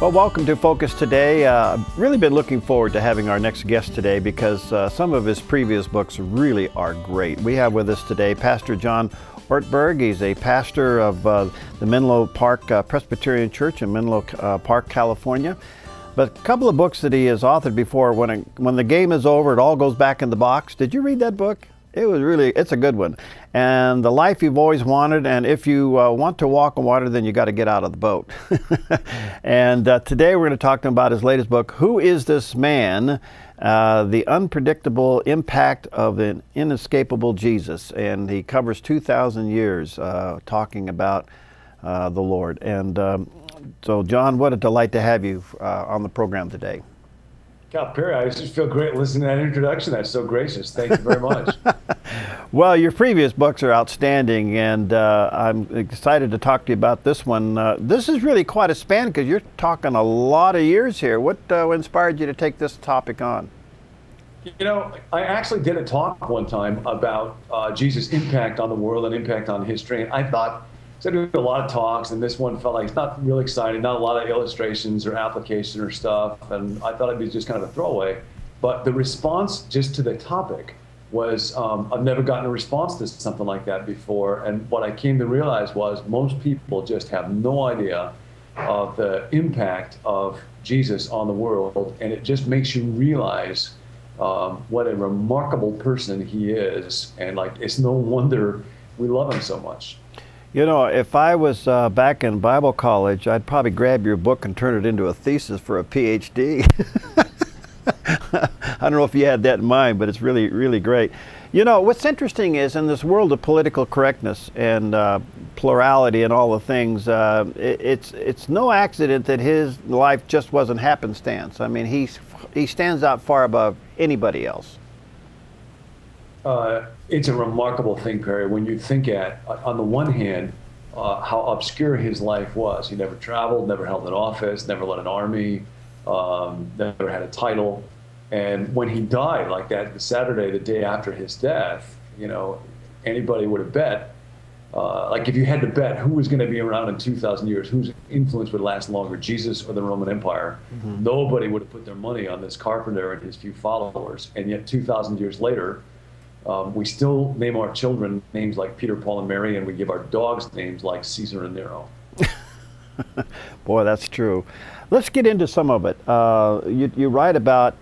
Well, welcome to Focus Today. Really been looking forward to having our next guest today because some of his previous books really are great. We have with us today Pastor John Ortberg. He's a pastor of the Menlo Park Presbyterian Church in Menlo Park, California. But a couple of books that he has authored before, When the Game is Over, It All Goes Back in the Box. Did you read that book? It's a good one. And The Life You've Always Wanted, and If You Want to Walk on Water, Then You Got to Get Out of the Boat. And today we're going to talk to him about his latest book, Who Is This Man? The Unpredictable Impact of an Inescapable Jesus. And he covers 2,000 years talking about the Lord. And so, John, what a delight to have you on the program today. God, Perry, I just feel great listening to that introduction. That's so gracious. Thank you very much. Well, your previous books are outstanding, and I'm excited to talk to you about this one. This is really quite a span because you're talking a lot of years here. What inspired you to take this topic on? You know, I actually did a talk one time about Jesus' impact on the world and impact on history, and I thought, so I do a lot of talks, and this one felt like it's not really exciting, not a lot of illustrations or application or stuff, and I thought it'd be just kind of a throwaway. But the response just to the topic was, I've never gotten a response to something like that before, and what I came to realize was most people just have no idea of the impact of Jesus on the world, and it just makes you realize what a remarkable person he is, and like it's no wonder we love him so much. You know, if I was back in Bible college, I'd probably grab your book and turn it into a thesis for a PhD. I don't know if you had that in mind, but it's really, really great. You know, what's interesting is in this world of political correctness and plurality and all the things, it's no accident that his life just wasn't happenstance. I mean, he stands out far above anybody else. It's a remarkable thing, Perry, when you think on the one hand, how obscure his life was. He never traveled, never held an office, never led an army, never had a title. And when he died like that, the Saturday, the day after his death, you know, anybody would have bet, like if you had to bet who was going to be around in 2,000 years, whose influence would last longer, Jesus or the Roman Empire, nobody would have put their money on this carpenter and his few followers. And yet 2,000 years later, we still name our children names like Peter, Paul, and Mary, and we give our dogs names like Caesar and Nero. Boy, that's true. Let's get into some of it. You write about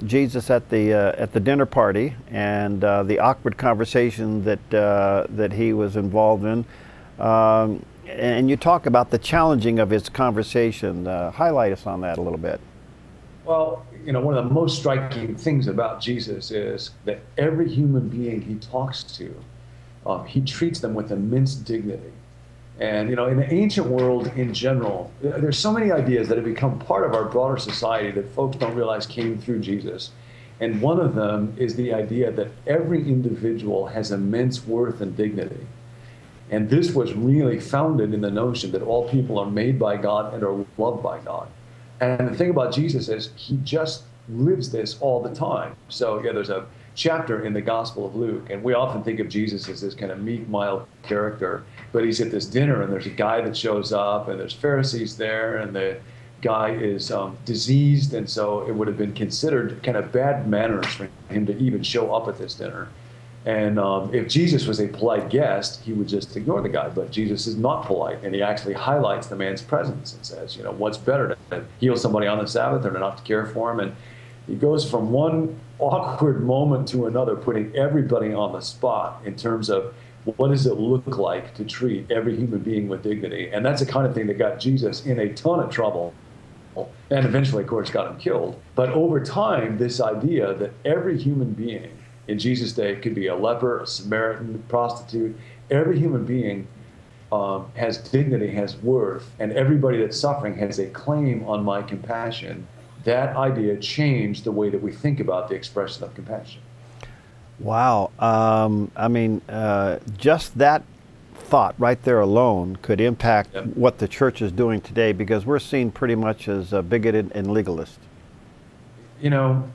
Jesus at the dinner party and the awkward conversation that he was involved in, and you talk about the challenging of his conversation. Highlight us on that a little bit. Well, you know, one of the most striking things about Jesus is that every human being he talks to, he treats them with immense dignity. And, you know, in the ancient world in general, there's so many ideas that have become part of our broader society that folks don't realize came through Jesus. And one of them is the idea that every individual has immense worth and dignity. And this was really founded in the notion that all people are made by God and are loved by God. And the thing about Jesus is he just lives this all the time. So yeah, there's a chapter in the Gospel of Luke, and we often think of Jesus as this kind of meek, mild character, but he's at this dinner and there's a guy that shows up and there's Pharisees there and the guy is diseased, and so it would have been considered kind of bad manners for him to even show up at this dinner. And if Jesus was a polite guest, he would just ignore the guy. But Jesus is not polite, and he actually highlights the man's presence and says, you know, what's better to heal somebody on the Sabbath or to not to care for him? And he goes from one awkward moment to another, putting everybody on the spot in terms of what does it look like to treat every human being with dignity. And that's the kind of thing that got Jesus in a ton of trouble. And eventually, of course, got him killed. But over time, this idea that every human being in Jesus' day could be a leper, a Samaritan, a prostitute. Every human being has dignity, has worth, and everybody that's suffering has a claim on my compassion. That idea changed the way that we think about the expression of compassion. Wow. I mean, just that thought right there alone could impact what the church is doing today, because we're seen pretty much as bigoted and legalist. You know,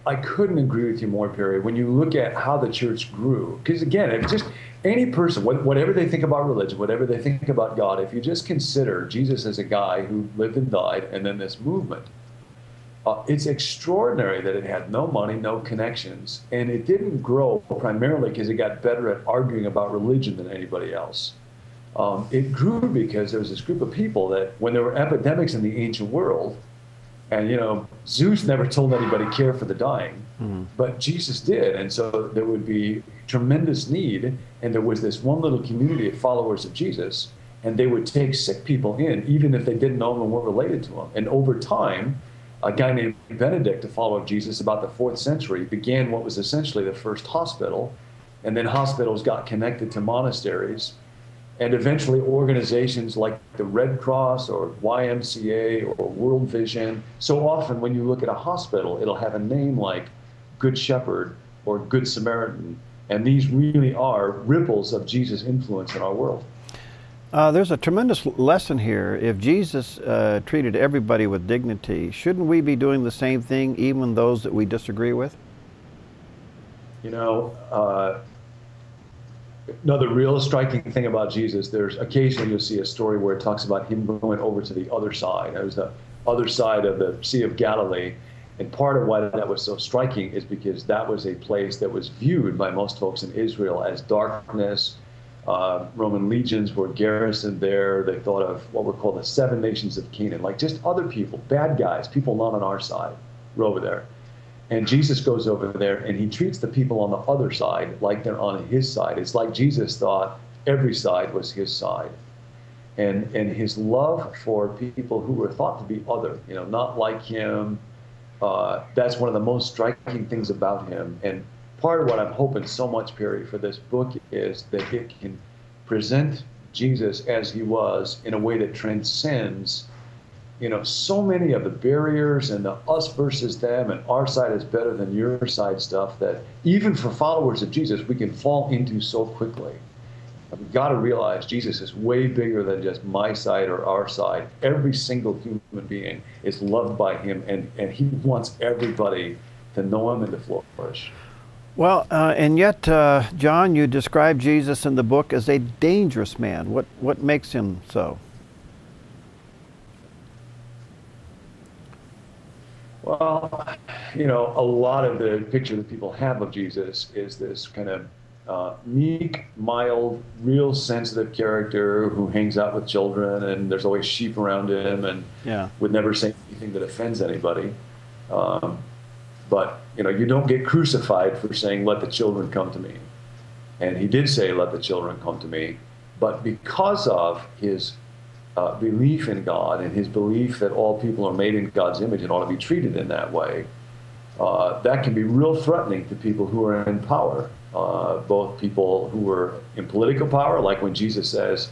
I couldn't agree with you more, Perry. When you look at how the church grew, because again, if just any person, whatever they think about religion, whatever they think about God, if you just consider Jesus as a guy who lived and died, and then this movement, it's extraordinary that it had no money, no connections, and it didn't grow primarily because it got better at arguing about religion than anybody else. It grew because there was this group of people that, when there were epidemics in the ancient world, and Zeus never told anybody care for the dying, but Jesus did, and so there would be tremendous need, and there was this one little community of followers of Jesus, and they would take sick people in, even if they didn't know them and weren't related to them. And over time, a guy named Benedict, a follower of Jesus, about the 4th century, began what was essentially the first hospital, and then hospitals got connected to monasteries, and eventually organizations like the Red Cross or YMCA or World Vision. So often when you look at a hospital, it'll have a name like Good Shepherd or Good Samaritan, and these really are ripples of Jesus' influence in our world. There's a tremendous lesson here. If Jesus treated everybody with dignity, shouldn't we be doing the same thing, even those that we disagree with? No, the real striking thing about Jesus, there's occasionally you'll see a story where it talks about him going over to the other side. It was the other side of the Sea of Galilee. And part of why that was so striking is because that was a place that was viewed by most folks in Israel as darkness. Roman legions were garrisoned there. They thought of what were called the 7 nations of Canaan, like just other people, bad guys, people not on our side, were over there. And Jesus goes over there and he treats the people on the other side like they're on his side. It's like Jesus thought every side was his side. And his love for people who were thought to be other, not like him, that's one of the most striking things about him. And part of what I'm hoping so much, Perry, for this book is that it can present Jesus as he was in a way that transcends, so many of the barriers and the us versus them and our side is better than your side stuff that even for followers of Jesus, we can fall into so quickly. We've got to realize Jesus is way bigger than just my side or our side. Every single human being is loved by him, and he wants everybody to know him and to flourish. Well, and yet, John, you describe Jesus in the book as a dangerous man. What makes him so? Well, a lot of the picture that people have of Jesus is this kind of meek, mild, real sensitive character who hangs out with children, and there's always sheep around him, and would never say anything that offends anybody. But you don't get crucified for saying, "Let the children come to me." And he did say, "Let the children come to me." But because of his belief in God and his belief that all people are made in God's image and ought to be treated in that way, that can be real threatening to people who are in power, both people who are in political power, like when Jesus says,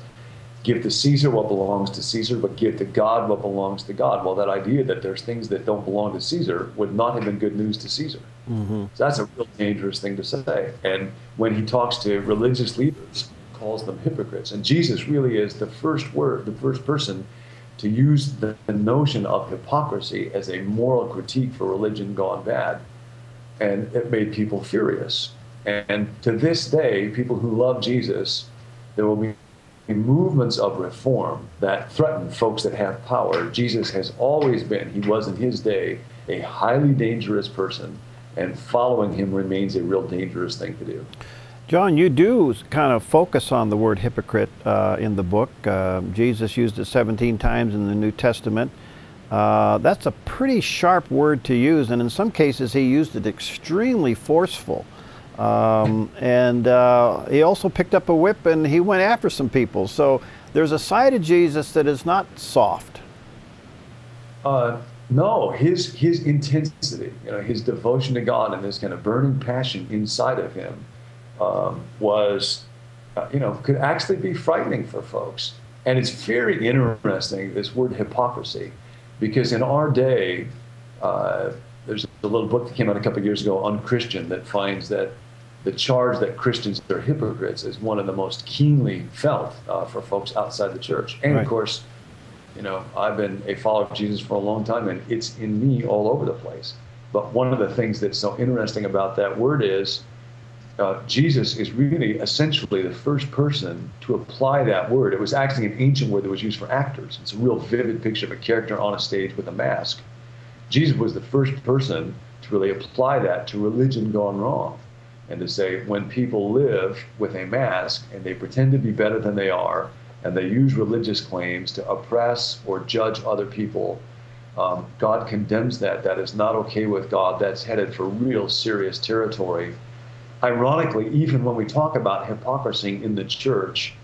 "Give to Caesar what belongs to Caesar, but give to God what belongs to God." Well, that idea that there's things that don't belong to Caesar would not have been good news to Caesar. So that's a real dangerous thing to say. And when he talks to religious leaders, calls them hypocrites. And Jesus really is the first person to use the notion of hypocrisy as a moral critique for religion gone bad. And it made people furious. And to this day, people who love Jesus, there will be movements of reform that threaten folks that have power. Jesus has always been, he was in his day, a highly dangerous person, and following him remains a real dangerous thing to do. John, you do kind of focus on the word hypocrite in the book. Jesus used it 17 times in the New Testament. That's a pretty sharp word to use, and in some cases he used it extremely forceful. And he also picked up a whip and he went after some people. So there's a side of Jesus that is not soft. No, his intensity, his devotion to God and this kind of burning passion inside of him was, could actually be frightening for folks. And it's very interesting, this word hypocrisy, because in our day, there's a little book that came out a couple of years ago, Unchristian, that finds that the charge that Christians are hypocrites is one of the most keenly felt for folks outside the church. And of course, I've been a follower of Jesus for a long time, and it's in me all over the place. But one of the things that's so interesting about that word is Jesus is really essentially the first person to apply that word. It was actually an ancient word that was used for actors. It's a real vivid picture of a character on a stage with a mask. Jesus was the first person to really apply that to religion gone wrong, and to say when people live with a mask and they pretend to be better than they are, and they use religious claims to oppress or judge other people, God condemns that. That is not okay with God. That's headed for real serious territory. Ironically, even when we talk about hypocrisy in the church,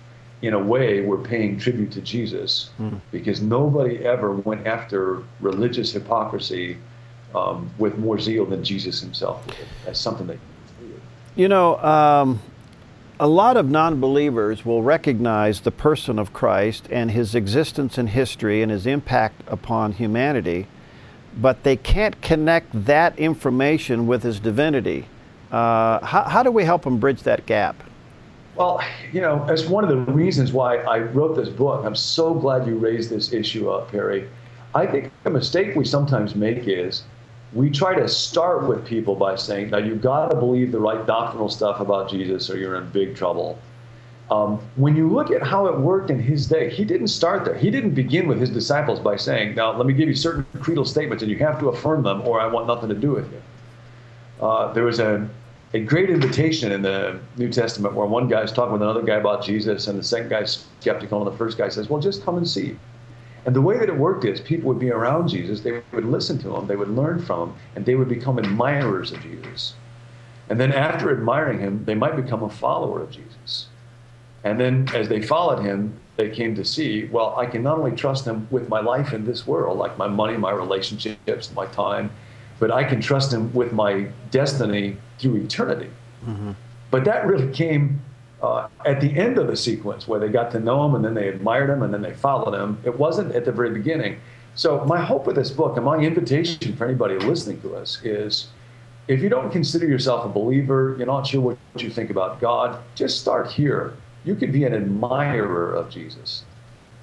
in a way, we're paying tribute to Jesus, because nobody ever went after religious hypocrisy with more zeal than Jesus himself did. That's something that, you know, a lot of non-believers will recognize the person of Christ and his existence in history and his impact upon humanity, but they can't connect that information with his divinity. How do we help them bridge that gap? Well, you know, that's one of the reasons why I wrote this book. I'm so glad you raised this issue up, Perry. I think a mistake we sometimes make is we try to start with people by saying, now you've got to believe the right doctrinal stuff about Jesus or you're in big trouble. When you look at how it worked in his day, he didn't start there. He didn't begin with his disciples by saying, now let me give you certain creedal statements and you have to affirm them or I want nothing to do with you. There was a great invitation in the New Testament where one guy's talking with another guy about Jesus, and the second guy's skeptical, and the first guy says, well, just come and see. And the way that it worked is people would be around Jesus, they would listen to him, they would learn from him, and they would become admirers of Jesus. And then after admiring him, they might become a follower of Jesus. And then as they followed him, they came to see, well, I can not only trust him with my life in this world, like my money, my relationships, my time, but I can trust him with my destiny through eternity. But that really came at the end of the sequence where they got to know him and then they admired him and then they followed him. It wasn't at the very beginning. So my hope with this book and my invitation for anybody listening to us is, if you don't consider yourself a believer, you're not sure what you think about God, just start here. You could be an admirer of Jesus.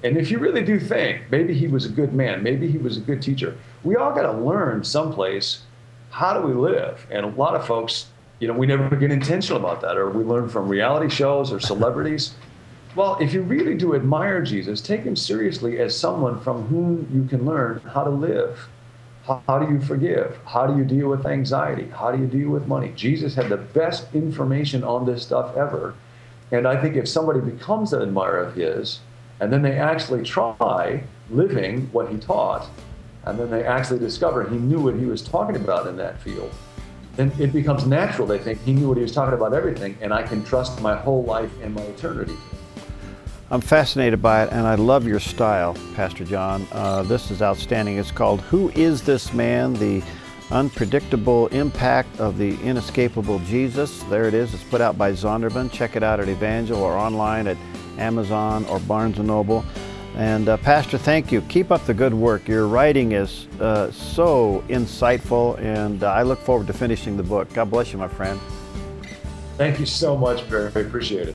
And if you really do think, maybe he was a good man, maybe he was a good teacher, we all got to learn someplace, how do we live? And a lot of folks, you know, we never get intentional about that, or we learn from reality shows or celebrities. Well, if you really do admire Jesus, take him seriously as someone from whom you can learn how to live. How do you forgive? How do you deal with anxiety? How do you deal with money? Jesus had the best information on this stuff ever. And I think if somebody becomes an admirer of his, and then they actually try living what he taught, and then they actually discover he knew what he was talking about in that field, then it becomes natural. They think he knew what he was talking about everything, and I can trust my whole life and my eternity. I'm fascinated by it, and I love your style, Pastor John. This is outstanding. It's called Who Is This Man? The Unpredictable Impact of the Inescapable Jesus. There it is. It's put out by Zondervan. Check it out at Evangel or online at Amazon or Barnes & Noble. And Pastor, thank you. Keep up the good work. Your writing is so insightful, and I look forward to finishing the book. God bless you, my friend. Thank you so much, Barry. I appreciate it.